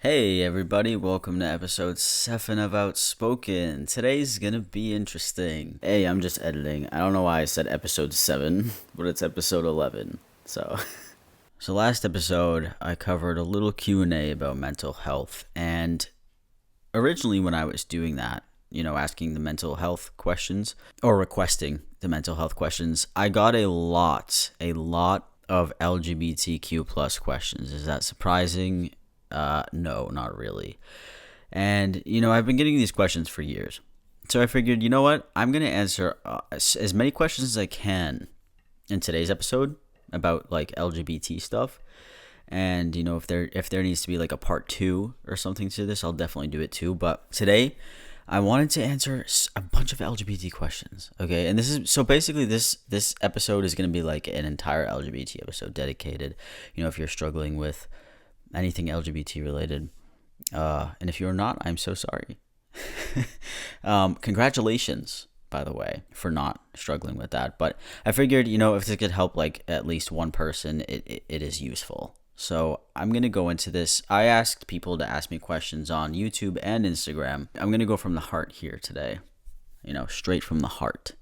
Hey everybody, welcome to episode 7 of Outspoken. Today's gonna be interesting. Hey, I'm just editing. I don't know why I said episode 7, but it's episode 11. So last episode I covered a little Q&A about mental health, and originally when I was doing that, asking the mental health questions or requesting the mental health questions, I got a lot of LGBTQ plus questions. Is that surprising? No, not really. And, I've been getting these questions for years. So I figured, you know what? I'm going to answer as many questions as I can in today's episode about like LGBT stuff. And, if there needs to be like a part 2 or something to this, I'll definitely do it too. But today I wanted to answer a bunch of LGBT questions. Okay. And basically this episode is going to be like an entire LGBT episode dedicated, if you're struggling with anything LGBT related. And if you're not, I'm so sorry. Congratulations, by the way, for not struggling with that. But I figured, if this could help like at least one person, it is useful. So I'm going to go into this. I asked people to ask me questions on YouTube and Instagram. I'm going to go from the heart here today, straight from the heart.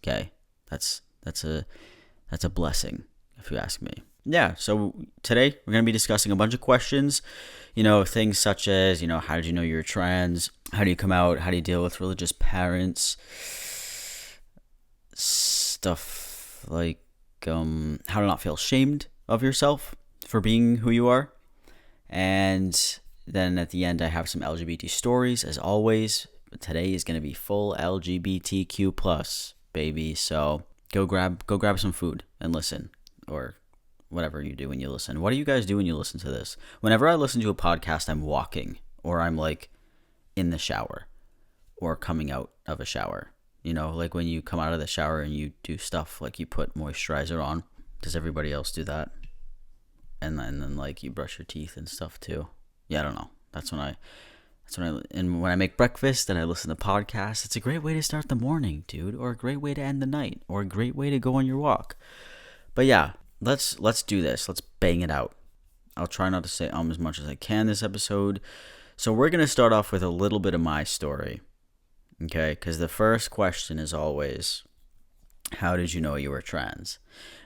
Okay. That's a blessing, if you ask me. Yeah, so today we're going to be discussing a bunch of questions, things such as, how did you know you're trans? How do you come out? How do you deal with religious parents? Stuff like how to not feel ashamed of yourself for being who you are. And then at the end, I have some LGBT stories, as always. Today is going to be full LGBTQ plus, baby. So go grab some food and listen, or whatever you do when you listen. What do you guys do when you listen to this? Whenever I listen to a podcast, I'm walking, or I'm like in the shower, or coming out of a shower. Like when you come out of the shower and you do stuff like you put moisturizer on. Does everybody else do that? And then like you brush your teeth and stuff too. Yeah, I don't know. And when I make breakfast and I listen to podcasts, it's a great way to start the morning, dude, or a great way to end the night, or a great way to go on your walk. But yeah, let's do this. Let's bang it out. I'll try not to say as much as I can this episode. So we're going to start off with a little bit of my story. Okay? Because the first question is always, how did you know you were trans?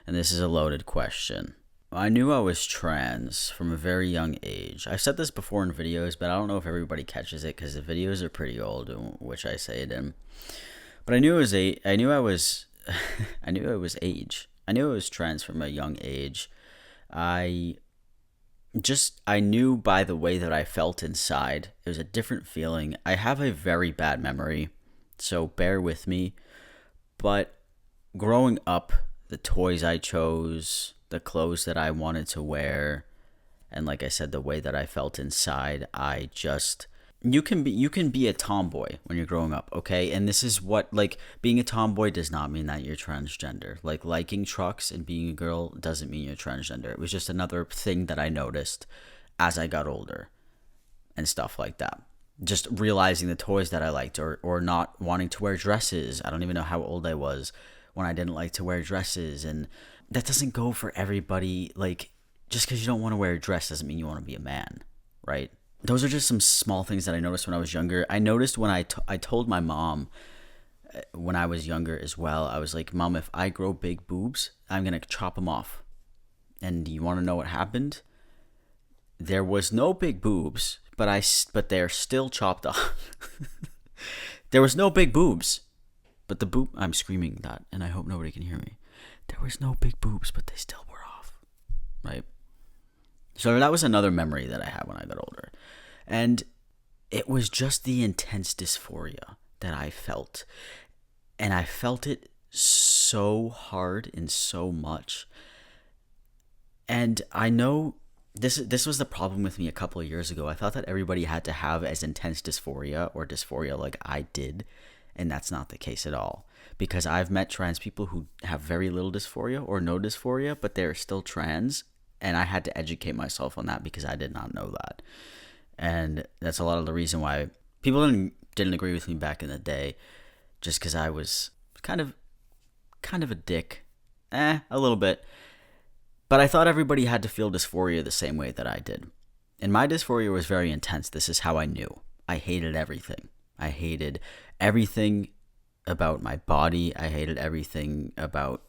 And this is a loaded question. I knew I was trans from a very young age. I've said this before in videos, but I don't know if everybody catches it because the videos are pretty old, which I say it in. But I knew I was age. I knew I was trans from a young age. I knew by the way that I felt inside. It was a different feeling. I have a very bad memory, so bear with me. But growing up, the toys I chose, the clothes that I wanted to wear, and like I said, the way that I felt inside, you can be a tomboy when you're growing up, okay? And this is what, like, being a tomboy does not mean that you're transgender. Like, liking trucks and being a girl doesn't mean you're transgender. It was just another thing that I noticed as I got older and stuff like that. Just realizing the toys that I liked, or not wanting to wear dresses. I don't even know how old I was when I didn't like to wear dresses. And that doesn't go for everybody. Like, just because you don't want to wear a dress doesn't mean you want to be a man, right? Those are just some small things that I noticed when I was younger. I noticed when I told my mom when I was younger as well. I was like, Mom, if I grow big boobs, I'm going to chop them off. And you want to know what happened? There was no big boobs, but they're still chopped off. There was no big boobs, but I'm screaming that, and I hope nobody can hear me. There was no big boobs, but they still were off, right? So that was another memory that I had when I got older. And it was just the intense dysphoria that I felt. And I felt it so hard and so much. And I know this was the problem with me a couple of years ago. I thought that everybody had to have as intense dysphoria or dysphoria like I did. And that's not the case at all. Because I've met trans people who have very little dysphoria or no dysphoria, but they're still trans. And I had to educate myself on that because I did not know that. And that's a lot of the reason why people didn't agree with me back in the day, just because I was kind of a dick. A little bit. But I thought everybody had to feel dysphoria the same way that I did. And my dysphoria was very intense. This is how I knew. I hated everything. I hated everything about my body. I hated everything about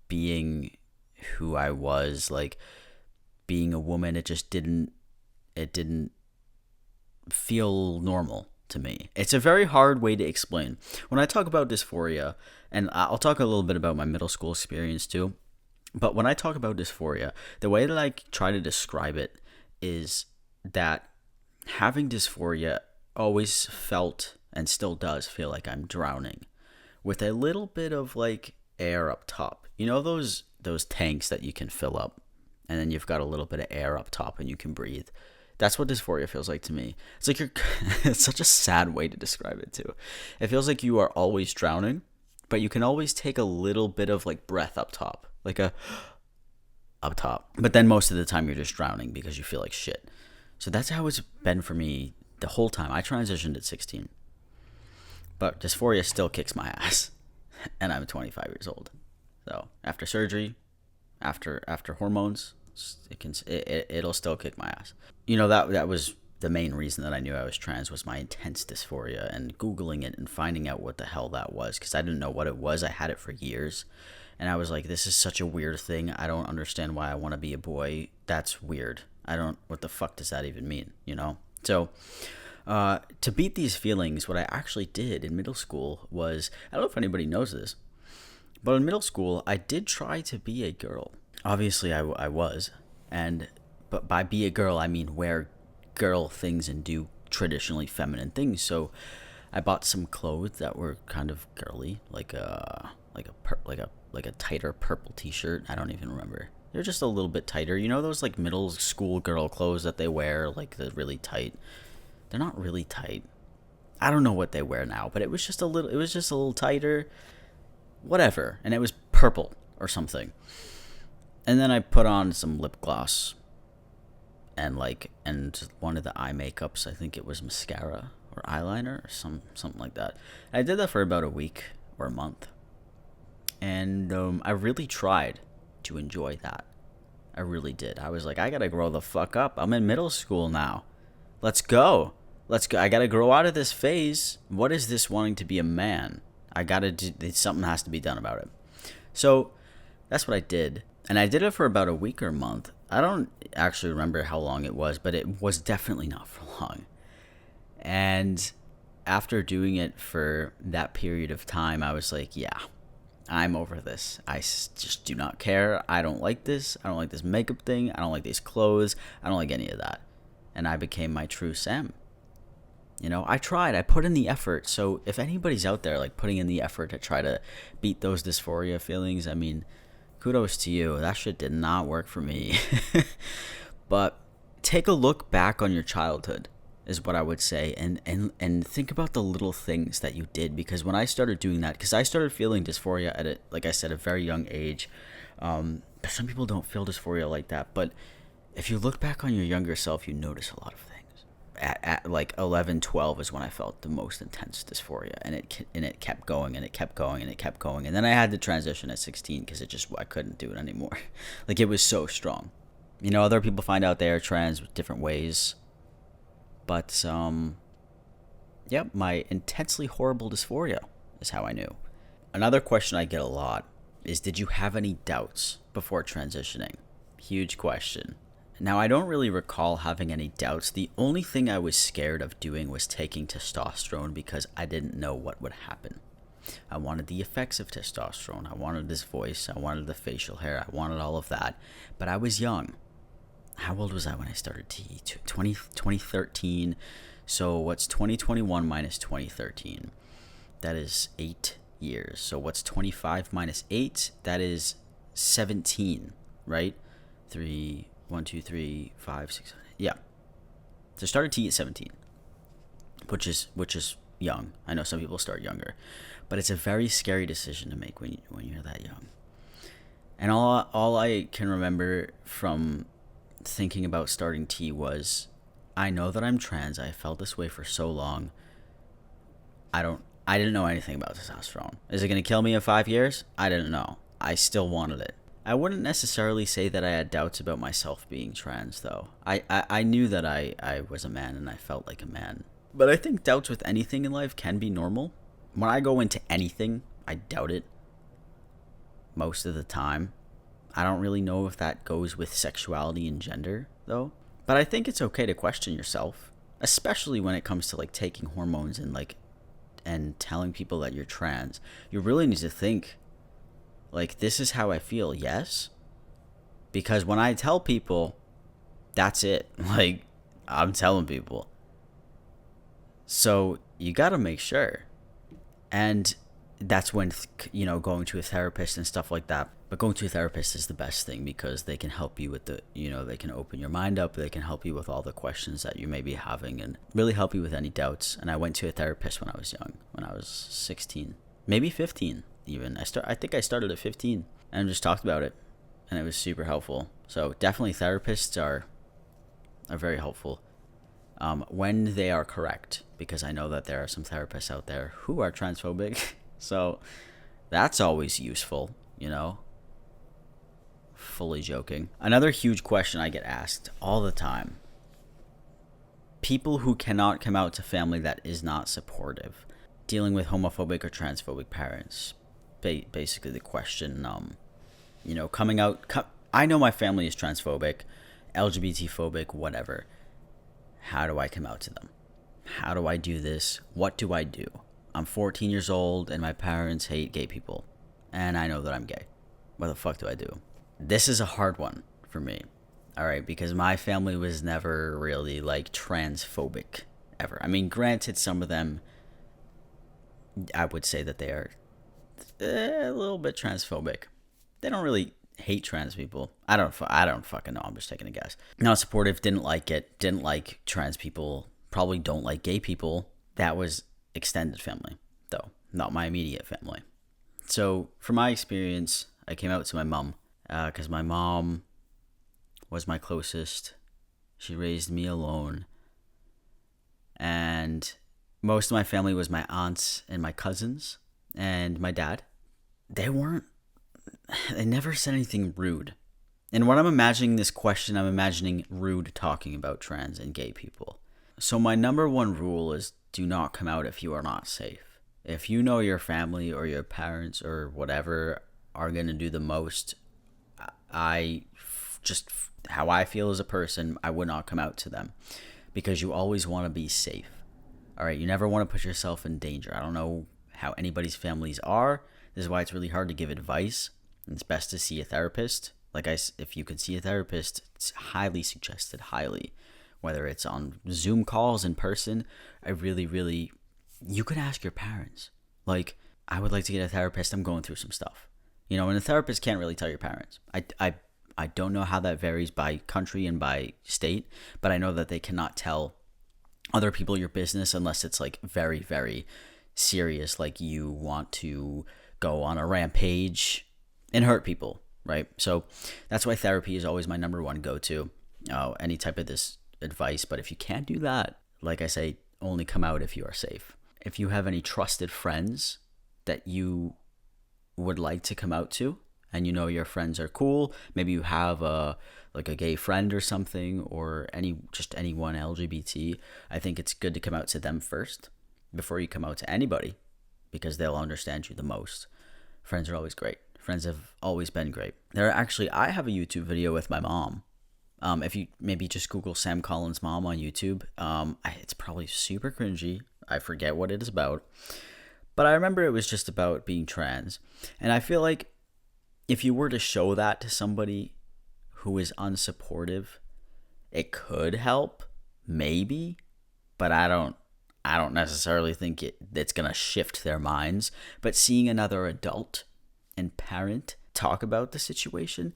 being who I was, like being a woman. It didn't feel normal to me. It's a very hard way to explain. When I talk about dysphoria, and I'll talk a little bit about my middle school experience too, but when I talk about dysphoria, the way that I try to describe it is that having dysphoria always felt and still does feel like I'm drowning with a little bit of like air up top. You know those tanks that you can fill up and then you've got a little bit of air up top and you can breathe. That's what dysphoria feels like to me. It's like it's such a sad way to describe it too. It feels like you are always drowning, but you can always take a little bit of like breath up top, like a up top. But then most of the time you're just drowning because you feel like shit. So that's how it's been for me the whole time. I transitioned at 16. But dysphoria still kicks my ass. And I'm 25 years old. So after surgery, after hormones, it'll still kick my ass. You know, that was the main reason that I knew I was trans, was my intense dysphoria, and Googling it and finding out what the hell that was, because I didn't know what it was. I had it for years. And I was like, this is such a weird thing. I don't understand why I want to be a boy. That's weird. What the fuck does that even mean, you know? So, to beat these feelings, what I actually did in middle school was, I don't know if anybody knows this, but in middle school, I did try to be a girl. Obviously, I was, but by be a girl, I mean wear girl things and do traditionally feminine things. So, I bought some clothes that were kind of girly, like a tighter purple t-shirt. I don't even remember. They're just a little bit tighter. You know those like middle school girl clothes that they wear, like the really tight. They're not really tight. I don't know what they wear now, but it was just a little tighter. Whatever. And it was purple or something. And then I put on some lip gloss and one of the eye makeups. I think it was mascara or eyeliner or something like that. I did that for about a week or a month. And I really tried to enjoy that. I really did. I was like, I gotta grow the fuck up. I'm in middle school now. Let's go. I gotta grow out of this phase. What is this wanting to be a man? Something has to be done about it. So that's what I did. And I did it for about a week or a month. I don't actually remember how long it was, but it was definitely not for long. And after doing it for that period of time, I was like, yeah, I'm over this. I just do not care. I don't like this. I don't like this makeup thing. I don't like these clothes. I don't like any of that. And I became my true Sam. You know, I tried. I put in the effort. So if anybody's out there like putting in the effort to try to beat those dysphoria feelings, I mean, kudos to you. That shit did not work for me. But take a look back on your childhood is what I would say, and think about the little things that you did, because when I started doing that, because I started feeling dysphoria at like I said, a very young age. But some people don't feel dysphoria like that. But if you look back on your younger self, you notice a lot of things. At like 11, 12 is when I felt the most intense dysphoria, and it kept going and it kept going and it kept going, and then I had to transition at 16 because I couldn't do it anymore. Like, it was so strong. You know, other people find out they are trans with different ways. But, my intensely horrible dysphoria is how I knew. Another question I get a lot is, did you have any doubts before transitioning? Huge question. Now, I don't really recall having any doubts. The only thing I was scared of doing was taking testosterone because I didn't know what would happen. I wanted the effects of testosterone. I wanted this voice. I wanted the facial hair. I wanted all of that. But I was young. How old was I when I started T? 2013. So what's 2021 minus 2013? That is 8 years. So what's 25 minus 8? That is 17, right? 1, 2, 3, 5, 6, 7. Yeah. So I started T at 17, which is young. I know some people start younger, but it's a very scary decision to make when you're that young. And all I can remember from thinking about starting T was, I know that I'm trans. I felt this way for so long. I didn't know anything about testosterone. Is it going to kill me in 5 years? I didn't know. I still wanted it. I wouldn't necessarily say that I had doubts about myself being trans, though. I knew that I was a man and I felt like a man. But I think doubts with anything in life can be normal. When I go into anything, I doubt it most of the time. I don't really know if that goes with sexuality and gender, though. But I think it's okay to question yourself, especially when it comes to like taking hormones and telling people that you're trans. You really need to think, like, this is how I feel, yes? Because when I tell people, that's it. Like, I'm telling people. So you got to make sure. And that's when, going to a therapist and stuff like that. But going to a therapist is the best thing because they can help you with they can open your mind up. They can help you with all the questions that you may be having and really help you with any doubts. And I went to a therapist when I was young, when I was 16, maybe 15 even. I think I started at 15 and just talked about it. And it was super helpful. So definitely therapists are very helpful when they are correct, because I know that there are some therapists out there who are transphobic. So that's always useful, Fully joking. Another huge question I get asked all the time. People who cannot come out to family that is not supportive. Dealing with homophobic or transphobic parents. Basically the question, coming out. I know my family is transphobic, LGBT phobic, whatever. How do I come out to them? How do I do this? What do I do? I'm 14 years old and my parents hate gay people. And I know that I'm gay. What the fuck do I do? This is a hard one for me. All right, because my family was never really like transphobic ever. I mean, granted, some of them, I would say that they are a little bit transphobic. They don't really hate trans people. I don't fucking know. I'm just taking a guess. Not supportive. Didn't like it. Didn't like trans people. Probably don't like gay people. That was extended family, though, not my immediate family. So, from my experience, I came out to my mom because my mom was my closest. She raised me alone. And most of my family was my aunts and my cousins and my dad. They never said anything rude. And when I'm imagining this question, I'm imagining rude talking about trans and gay people. So my number one rule is do not come out if you are not safe. If you know your family or your parents or whatever are going to do the most, how I feel as a person, I would not come out to them because you always want to be safe. All right, you never want to put yourself in danger. I don't know how anybody's families are. This is why it's really hard to give advice. It's best to see a therapist. If you can see a therapist, it's highly suggested, whether it's on Zoom calls in person. You can ask your parents. Like, I would like to get a therapist. I'm going through some stuff. And a therapist can't really tell your parents. I don't know how that varies by country and by state, but I know that they cannot tell other people your business unless it's like very, very serious, like you want to go on a rampage and hurt people, right? So that's why therapy is always my number one go-to, any type of this advice. But if you can't do that, like I say, only come out if you are safe. If you have any trusted friends that you would like to come out to, and your friends are cool, maybe you have a gay friend or something, or anyone LGBT, I think it's good to come out to them first before you come out to anybody, because they'll understand you the most. Friends are always great. Friends have always been great. I have a YouTube video with my mom. If you maybe just Google Sam Collins' mom on YouTube, it's probably super cringy. I forget what it is about. But I remember it was just about being trans. And I feel like if you were to show that to somebody who is unsupportive, it could help, maybe. But I don't necessarily think it's going to shift their minds. But seeing another adult and parent talk about the situation,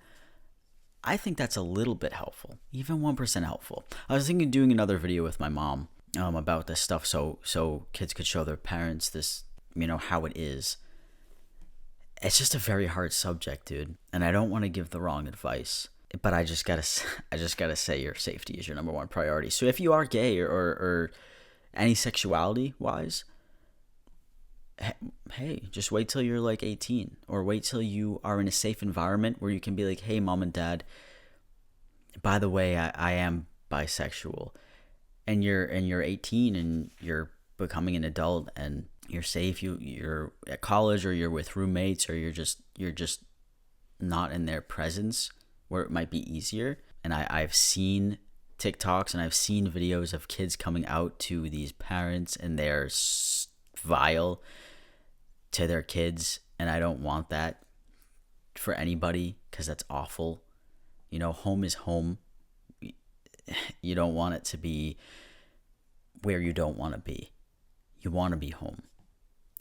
I think that's a little bit helpful, even 1% helpful. I was thinking of doing another video with my mom about this stuff so kids could show their parents this, how it is. It's just a very hard subject, dude, and I don't want to give the wrong advice, but I just gotta say your safety is your number one priority. So if you are gay or any sexuality wise, hey, just wait till you're like 18, or wait till you are in a safe environment where you can be like, hey, mom and dad, by the way, I am bisexual. And you're 18 and you're becoming an adult and you're safe. You're at college, or you're with roommates, or you're just not in their presence where it might be easier. And I've seen TikToks and I've seen videos of kids coming out to these parents, and they're vile to their kids, and I don't want that for anybody, because that's awful. Home is home. You don't want it to be where you don't want to be. You want to be home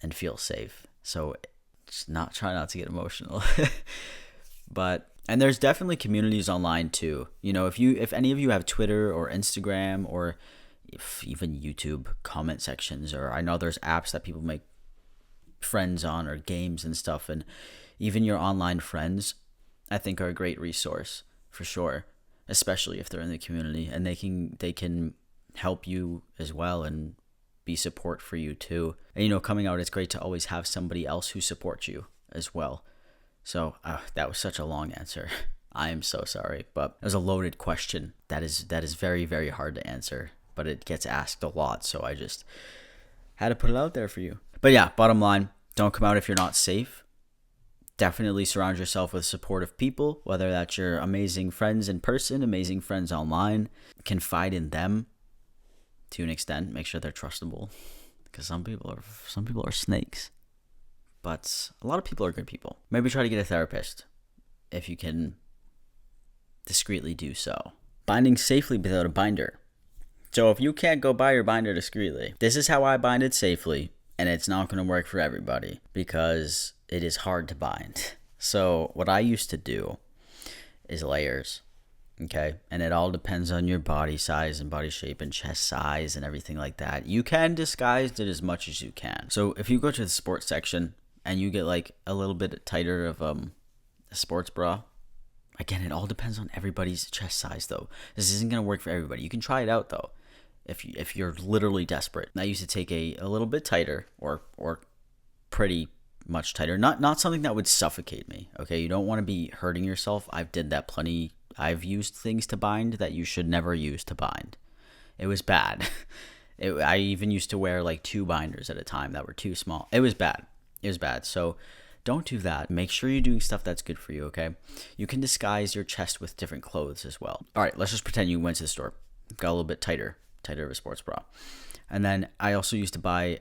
and feel safe. So just try not to get emotional. And there's definitely communities online too. If any of you have Twitter or Instagram, or if even YouTube comment sections, or I know there's apps that people make friends on, or games and stuff, and even your online friends, I think, are a great resource for sure, especially if they're in the community, and they can help you as well and be support for you too. And coming out, it's great to always have somebody else who supports you as well. So that was such a long answer. I am so sorry, but it was a loaded question that is very, very hard to answer, but it gets asked a lot, so I just had to put it out there for you. But yeah, bottom line, don't come out if you're not safe. Definitely surround yourself with supportive people, whether that's your amazing friends in person, amazing friends online. Confide in them to an extent. Make sure they're trustable, because some people are snakes, but a lot of people are good people. Maybe try to get a therapist if you can discreetly do so. Binding safely without a binder. So if you can't go buy your binder discreetly, this is how I bind it safely, and it's not going to work for everybody because it is hard to bind. So what I used to do is layers, okay? And it all depends on your body size and body shape and chest size and everything like that. You can disguise it as much as you can. So if you go to the sports section and you get like a little bit tighter of a sports bra, again, it all depends on everybody's chest size though. This isn't going to work for everybody. You can try it out though if you're literally desperate. I used to take a little bit tighter or pretty much tighter. Not something that would suffocate me, okay? You don't want to be hurting yourself. I've did that plenty. I've used things to bind that you should never use to bind. It was bad. I even used to wear like 2 binders at a time that were too small. It was bad. So don't do that. Make sure you're doing stuff that's good for you, okay? You can disguise your chest with different clothes as well. All right, let's just pretend you went to the store, got a little bit tighter of a sports bra. And then I also used to buy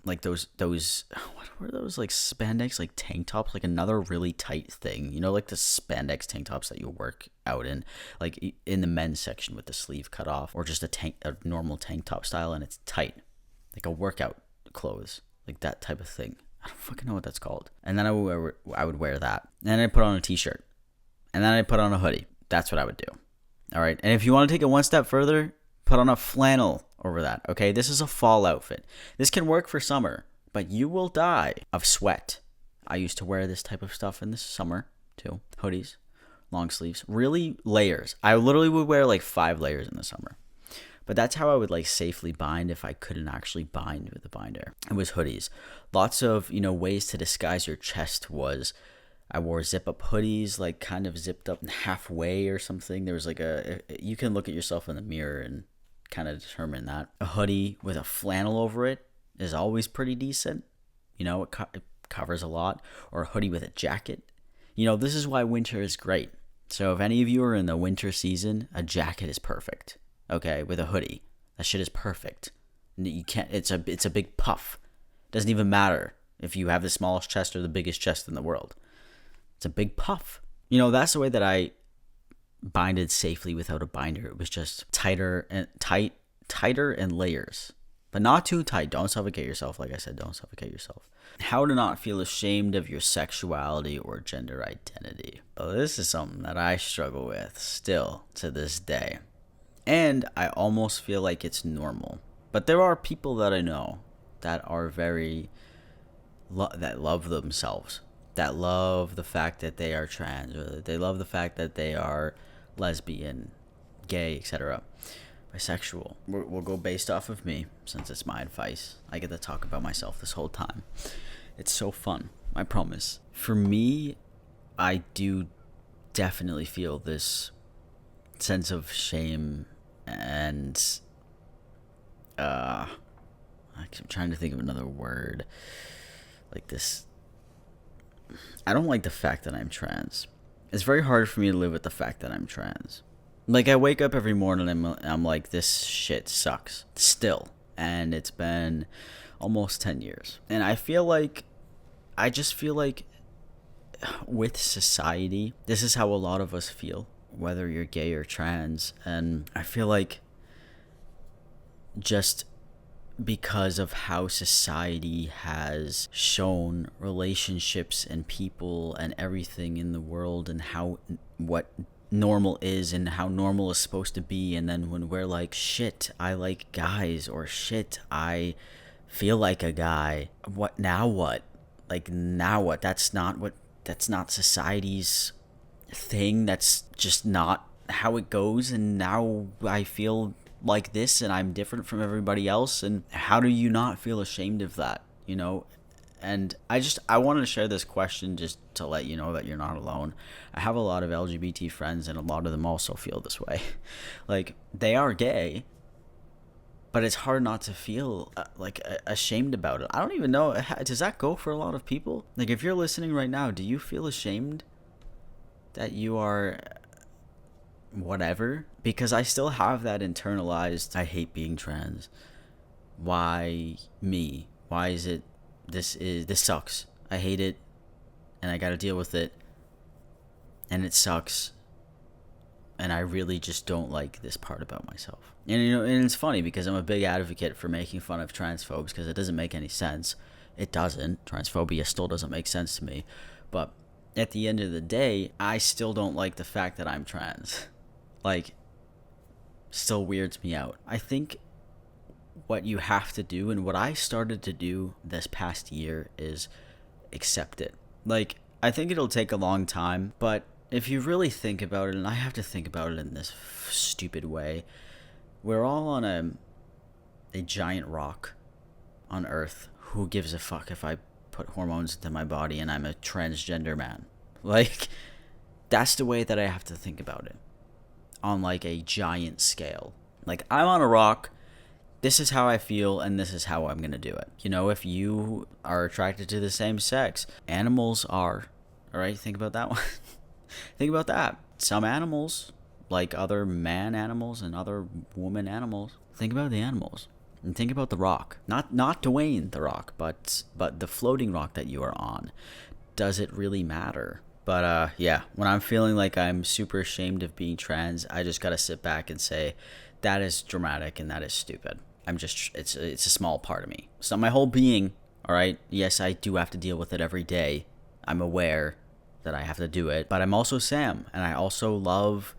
like those what were those, like spandex like tank tops, like another really tight thing, like the spandex tank tops that you work out in, like in the men's section with the sleeve cut off, or just a normal tank top style and it's tight, like a workout clothes, like that type of thing. I don't fucking know what that's called. And then I would wear that, and then I put on a t-shirt, and then I put on a hoodie. That's what I would do. All right, and if you want to take it one step further, put on a flannel over that, okay? This is a fall outfit. This can work for summer, but you will die of sweat. I used to wear this type of stuff in the summer too. Hoodies, long sleeves, really layers. I literally would wear like 5 layers in the summer. But that's how I would like safely bind if I couldn't actually bind with a binder. It was hoodies. Lots of, ways to disguise your chest was I wore zip-up hoodies, like kind of zipped up halfway or something. There was like you can look at yourself in the mirror and kind of determine that. A hoodie with a flannel over it is always pretty decent. It covers a lot. Or a hoodie with a jacket. This is why winter is great. So if any of you are in the winter season, a jacket is perfect. Okay, with a hoodie, that shit is perfect. You can't. It's a big puff. Doesn't even matter if you have the smallest chest or the biggest chest in the world. It's a big puff. That's the way that I binded safely without a binder. It was just tighter and layers, but not too tight. Don't suffocate yourself. Like I said, don't suffocate yourself. How to not feel ashamed of your sexuality or gender identity. Well, this is something that I struggle with still to this day. And I almost feel like it's normal. But there are people that I know that are very, that love themselves. That love the fact that they are trans. Or they love the fact that they are lesbian, gay, etc. bisexual. We'll go based off of me, since it's my advice. I get to talk about myself this whole time. It's so fun, I promise. For me, I do definitely feel this sense of shame and I'm trying to think of another word. Like this, I don't like the fact that I'm trans. It's very hard for me to live with the fact that I'm trans. Like, I wake up every morning and I'm like, this shit sucks still. And it's been almost 10 years. And I just feel like with society, this is how a lot of us feel, whether you're gay or trans. And I feel like just because of how society has shown relationships and people and everything in the world, and what normal is and how normal is supposed to be, and then when we're like, shit, I like guys, or shit, I feel like a guy, what now? That's not society's thing. That's just not how it goes. And now I feel like this, and I'm different from everybody else. And how do you not feel ashamed of that, you know? And I wanted to share this question just to let you know that you're not alone. I have a lot of LGBT friends, and a lot of them also feel this way. Like, they are gay, but it's hard not to feel ashamed about it. I don't even know, does that go for a lot of people? Like, if you're listening right now, do you feel ashamed that you are whatever? Because I still have that internalized, I hate being trans. Why me? Why is it this sucks? I hate it, and I gotta deal with it, and it sucks, and I really just don't like this part about myself. And and it's funny because I'm a big advocate for making fun of transphobes, because it doesn't make any sense. It doesn't. Transphobia still doesn't make sense to me. But at the end of the day, I still don't like the fact that I'm trans. Like, still weirds me out. I think what you have to do, and what I started to do this past year, is accept it. Like, I think it'll take a long time, but if you really think about it, and I have to think about it in this stupid way, we're all on a giant rock on Earth. Who gives a fuck if I put hormones into my body and I'm a transgender man? Like, that's the way that I have to think about it, on like a giant scale. Like, I'm on a rock, this is how I feel, and this is how I'm gonna do it. You know, if you are attracted to the same sex, animals are. Alright, think about that one. Think about that. Some animals, like other man animals and other woman animals, think about the animals. And think about the rock. Not Dwayne the Rock, but the floating rock that you are on. Does it really matter? But yeah, when I'm feeling like I'm super ashamed of being trans, I just gotta sit back and say, that is dramatic and that is stupid. It's a small part of me. It's not my whole being, alright? Yes, I do have to deal with it every day. I'm aware that I have to do it. But I'm also Sam, and I also love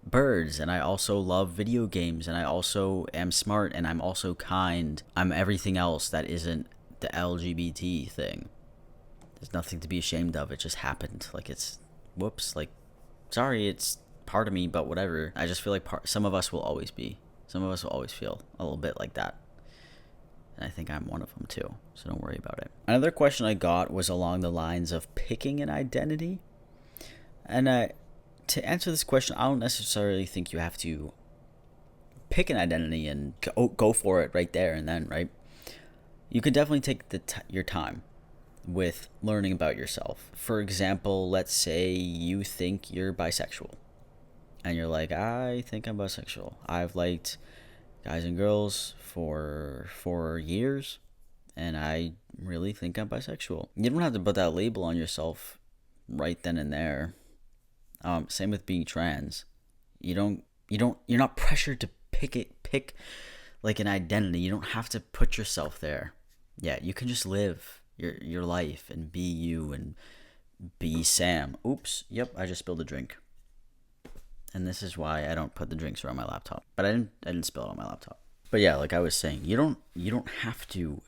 birds, and I also love video games, and I also am smart, and I'm also kind. I'm everything else that isn't the LGBT thing. There's nothing to be ashamed of. It just happened. Like, it's, whoops, like, sorry, it's part of me, but whatever. I just feel like some of us will always feel a little bit like that. And I think I'm one of them too, so don't worry about it. Another question I got was along the lines of picking an identity. And to answer this question, I don't necessarily think you have to pick an identity and go for it right there and then, right? You could definitely take your time with learning about yourself. For example, let's say you think you're bisexual, and you're like, I think I'm bisexual. I've liked guys and girls for 4 years, and I really think I'm bisexual. You don't have to put that label on yourself right then and there. Same with being trans. You're not pressured to pick like an identity. You don't have to put yourself there. Yeah, you can just live your life and be you and be Sam. Oops, yep, I just spilled a drink. And this is why I don't put the drinks around my laptop. But I didn't spill it on my laptop. But yeah, like I was saying, you don't have to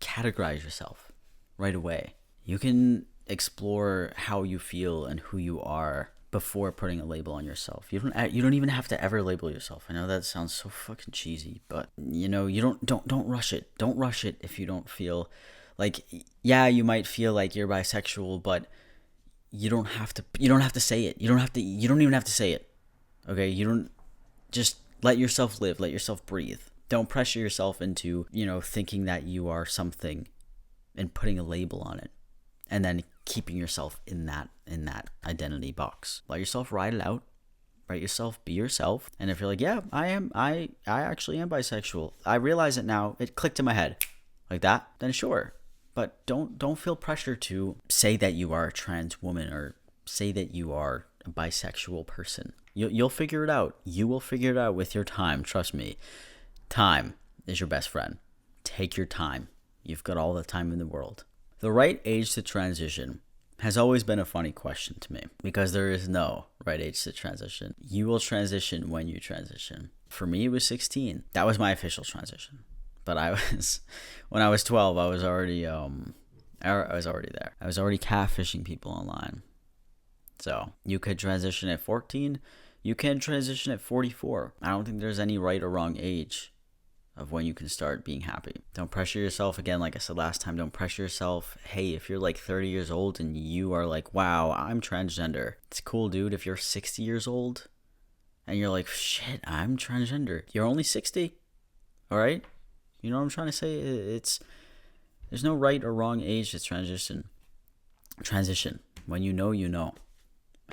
categorize yourself right away. You can explore how you feel and who you are before putting a label on yourself. You don't even have to ever label yourself. I know that sounds so fucking cheesy, but you don't rush it. Don't rush it if you don't feel like, yeah, you might feel like you're bisexual, but you don't have to say it. You don't even have to say it. Okay? Just let yourself live, let yourself breathe. Don't pressure yourself into, thinking that you are something and putting a label on it, and then keeping yourself in that identity box. Let yourself ride it out. Let yourself be yourself. And if you're like, yeah, I actually am bisexual. I realize it now. It clicked in my head like that. Then sure. But don't feel pressure to say that you are a trans woman or say that you are a bisexual person. You'll figure it out. You will figure it out with your time. Trust me. Time is your best friend. Take your time. You've got all the time in the world. The right age to transition has always been a funny question to me because there is no right age to transition. You will transition when you transition. For me, it was 16. That was my official transition. But when I was 12, I was already there. I was already catfishing people online. So you could transition at 14. You can transition at 44. I don't think there's any right or wrong age of when you can start being happy. Don't pressure yourself. Again, like I said last time, don't pressure yourself. Hey, if you're like 30 years old and you are like, wow, I'm transgender. It's cool, dude. If you're 60 years old and you're like, shit, I'm transgender. You're only 60. All right? You know what I'm trying to say? There's no right or wrong age to transition. Transition. When you know, you know.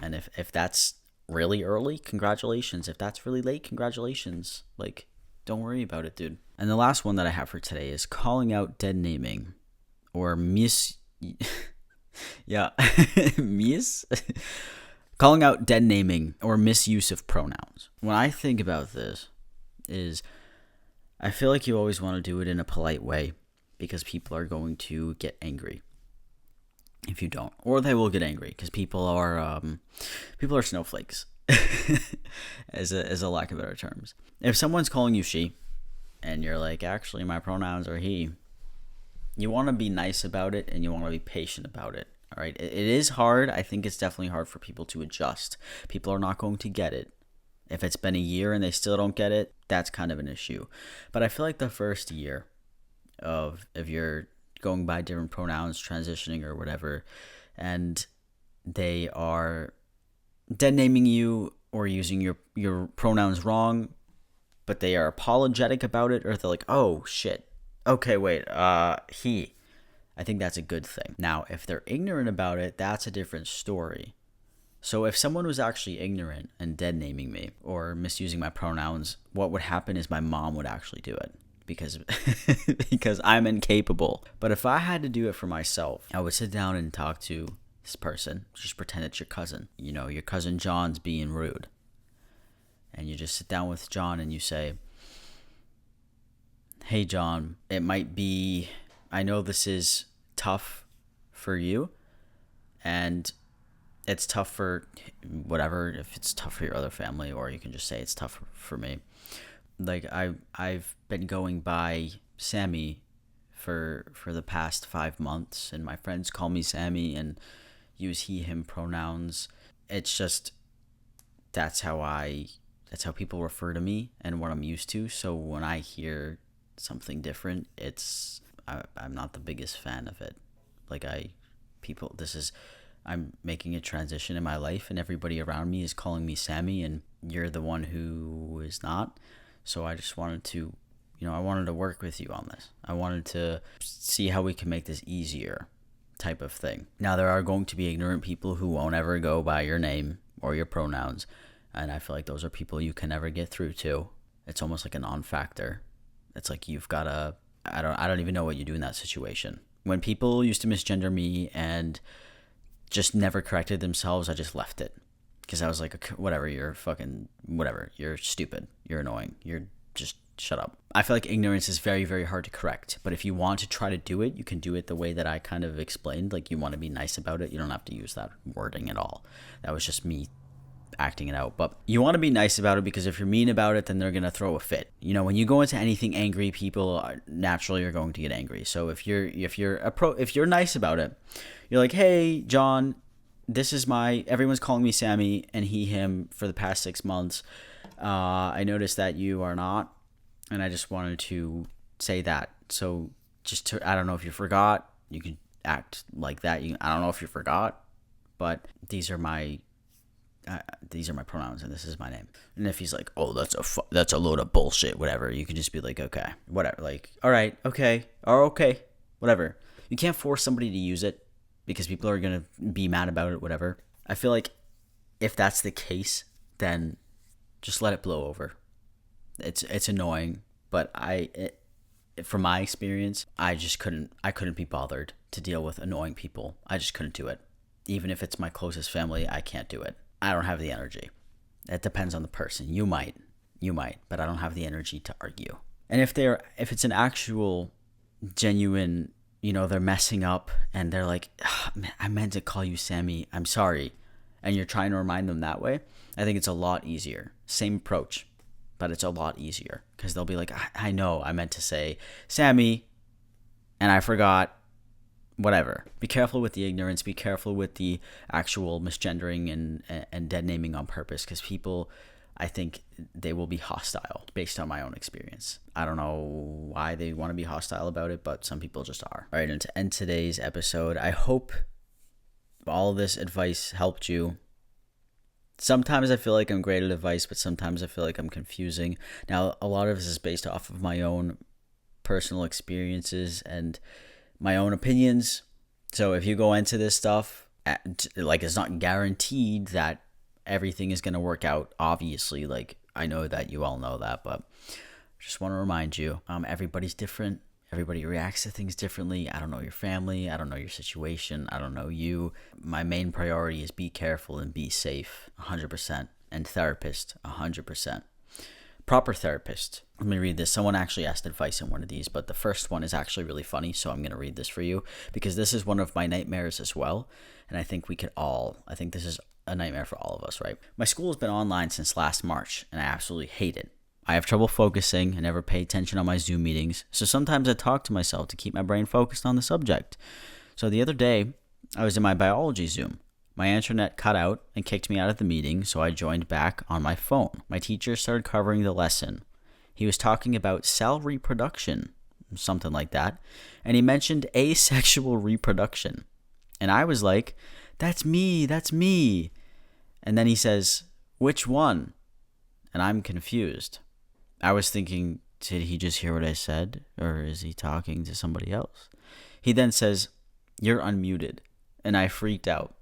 And if that's really early, congratulations. If that's really late, congratulations. Like, don't worry about it, dude. And the last one that I have for today is calling out dead naming or calling out dead naming or misuse of pronouns. When I think about this I feel like you always want to do it in a polite way because people are going to get angry if you don't, or they will get angry because people are snowflakes. as a lack of better terms. If someone's calling you she and you're like, actually my pronouns are he, you want to be nice about it and you want to be patient about it. All right. It is hard. I think it's definitely hard for people to adjust. People are not going to get it. If it's been a year and they still don't get it, that's kind of an issue. But I feel like the first year if you're going by different pronouns, transitioning or whatever, and they are dead naming you or using your pronouns wrong, but they are apologetic about it, or they're like, oh shit, okay, wait, he, I think that's a good thing. Now, if they're ignorant about it, that's a different story. So if someone was actually ignorant and dead naming me or misusing my pronouns, what would happen is my mom would actually do it because I'm incapable. But if I had to do it for myself, I would sit down and talk to this person. Just pretend it's your cousin. Your cousin John's being rude. And you just sit down with John and you say, hey John, it might be, I know this is tough for you and it's tough for whatever, if it's tough for your other family, or you can just say it's tough for me. Like I've been going by Sammy for the past 5 months and my friends call me Sammy and use he him pronouns. It's just that's how people refer to me and what I'm used to. So when I hear something different, I'm not the biggest fan of it. I'm making a transition in my life and everybody around me is calling me Sammy and you're the one who is not. So I just wanted to, I wanted to work with you on this. I wanted to see how we can make this easier type of thing. Now, there are going to be ignorant people who won't ever go by your name or your pronouns. And I feel like those are people you can never get through to. It's almost like a non-factor. It's like you've got to, I don't even know what you do in that situation. When people used to misgender me and just never corrected themselves, I just left it. Because I was like, whatever, you're stupid, you're annoying, you're just shut up. I feel like ignorance is very, very hard to correct. But if you want to try to do it, you can do it the way that I kind of explained. Like, you want to be nice about it. You don't have to use that wording at all. That was just me acting it out. But you want to be nice about it, because if you're mean about it, then they're going to throw a fit. When you go into anything angry, people naturally are going to get angry. So if you're nice about it, you're like, hey, John, everyone's calling me Sammy and he, him for the past 6 months. I noticed that you are not, and I just wanted to say that. So I don't know if you forgot, you can act like that. I don't know if you forgot, but these are my pronouns and this is my name. And if he's like, oh, that's a load of bullshit, whatever, you can just be like, okay, whatever, like, all right, okay, or okay, whatever. You can't force somebody to use it because people are going to be mad about it, whatever. I feel like if that's the case, then just let it blow over. It's annoying, but from my experience, I couldn't be bothered to deal with annoying people. I just couldn't do it. Even if it's my closest family, I can't do it. I don't have the energy. It depends on the person. You might, but I don't have the energy to argue. And if it's an actual genuine, they're messing up and they're like, man, I meant to call you Sammy, I'm sorry, and you're trying to remind them that way, I think it's a lot easier. Same approach, but it's a lot easier because they'll be like, I know I meant to say Sammy and I forgot, whatever. Be careful with the ignorance. Be careful with the actual misgendering and dead naming on purpose, because people, I think they will be hostile based on my own experience. I don't know why they want to be hostile about it, but some people just are. All right, and to end today's episode, I hope all this advice helped you. Sometimes I feel like I'm great at advice, but sometimes I feel like I'm confusing. Now, a lot of this is based off of my own personal experiences and my own opinions. So if you go into this stuff, it's not guaranteed that everything is going to work out. Obviously, I know that you all know that, but just want to remind you, everybody's different. Everybody reacts to things differently. I don't know your family. I don't know your situation. I don't know you. My main priority is be careful and be safe, 100%. And therapist, 100%. Proper therapist. Let me read this. Someone actually asked advice in one of these, but the first one is actually really funny, so I'm going to read this for you because this is one of my nightmares as well, and I think this is a nightmare for all of us, right? My school has been online since last March, and I absolutely hate it. I have trouble focusing and never pay attention on my Zoom meetings, so sometimes I talk to myself to keep my brain focused on the subject. So the other day, I was in my biology Zoom. My internet cut out and kicked me out of the meeting, so I joined back on my phone. My teacher started covering the lesson. He was talking about cell reproduction, something like that, and he mentioned asexual reproduction. And I was like, that's me. And then he says, which one? And I'm confused. I was thinking, did he just hear what I said, or is he talking to somebody else? He then says, you're unmuted, and I freaked out.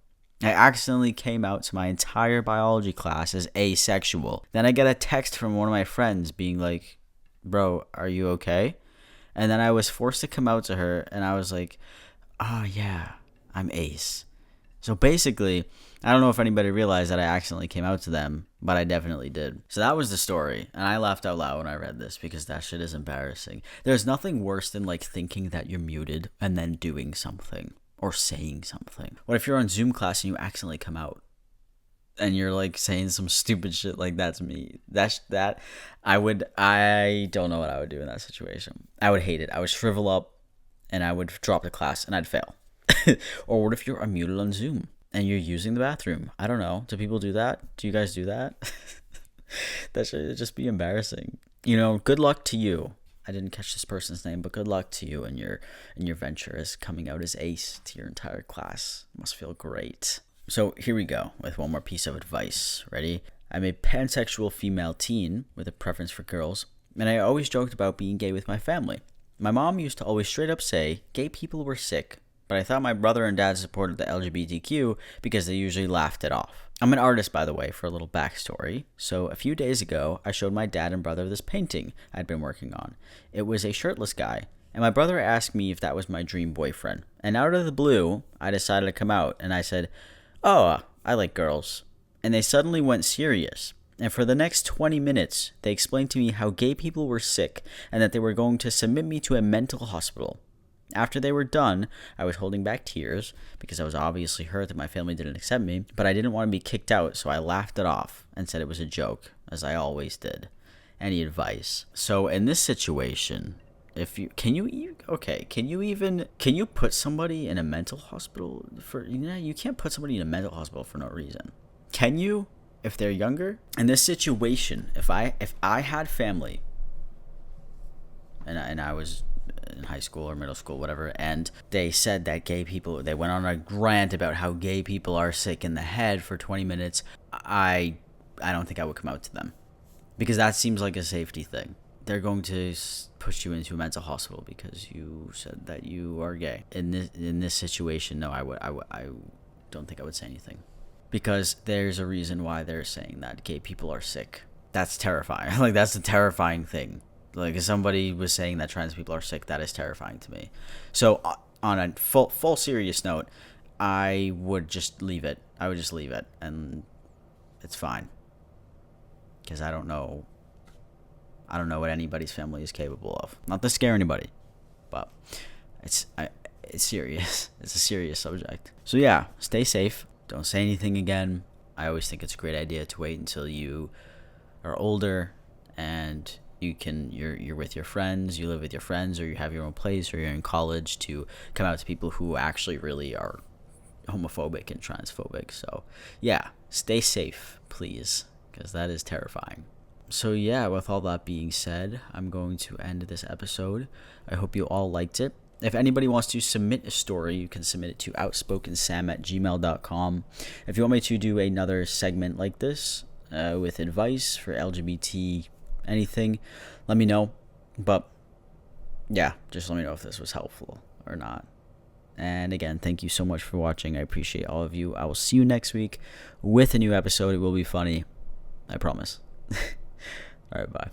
I accidentally came out to my entire biology class as asexual. Then I get a text from one of my friends being like, bro, are you okay? And then I was forced to come out to her, and I was like, oh yeah, I'm ace. So basically, I don't know if anybody realized that I accidentally came out to them, but I definitely did. So that was the story, and I laughed out loud when I read this because that shit is embarrassing. There's nothing worse than thinking that you're muted and then doing something. Or saying something. What if you're on Zoom class and you accidentally come out and you're saying some stupid shit like that's me? I don't know what I would do in that situation. I would hate it. I would shrivel up and I would drop the class and I'd fail. Or what if you're unmuted on Zoom and you're using the bathroom? I don't know. Do people do that? Do you guys do that? That should just be embarrassing. Good luck to you. I didn't catch this person's name, but good luck to you in your venture as coming out as ace to your entire class. It must feel great. So here we go with one more piece of advice. Ready? I'm a pansexual female teen with a preference for girls, and I always joked about being gay with my family. My mom used to always straight up say gay people were sick, but I thought my brother and dad supported the LGBTQ because they usually laughed it off. I'm an artist, by the way, for a little backstory. So a few days ago, I showed my dad and brother this painting I'd been working on. It was a shirtless guy, and my brother asked me if that was my dream boyfriend. And out of the blue, I decided to come out, and I said, oh, I like girls. And they suddenly went serious. And for the next 20 minutes, they explained to me how gay people were sick and that they were going to submit me to a mental hospital. After they were done, I was holding back tears because I was obviously hurt that my family didn't accept me, but I didn't want to be kicked out, so I laughed it off and said it was a joke, as I always did. Any advice? So in this situation, if you can you put somebody in a mental hospital for, you can't put somebody in a mental hospital for no reason. Can you, if they're younger? In this situation, if I had family and I was in high school or middle school, whatever, and they said that they went on a rant about how gay people are sick in the head for 20 minutes, I don't think I would come out to them, because that seems like a safety thing. They're going to push you into a mental hospital because you said that you are gay. In this situation, no, I don't think I would say anything, because there's a reason why they're saying that gay people are sick. That's terrifying. Like, that's a terrifying thing. Like, if somebody was saying that trans people are sick, that is terrifying to me. So on a full serious note, I would just leave it. I would just leave it, and it's fine, because I don't know what anybody's family is capable of. Not to scare anybody, but it's serious. It's a serious subject. So yeah, stay safe. Don't say anything again. I always think it's a great idea to wait until you are older and you're with your friends, you live with your friends, or you have your own place, or you're in college, to come out to people who actually really are homophobic and transphobic. So yeah, stay safe, please, because that is terrifying. So yeah, with all that being said, I'm going to end this episode. I hope you all liked it. If anybody wants to submit a story, you can submit it to outspokensam@gmail.com. If you want me to do another segment like this with advice for LGBT anything, let me know. But yeah, just let me know if this was helpful or not. And again, thank you so much for watching. I appreciate all of you. I will see you next week with a new episode. It will be funny, I promise. All right, bye.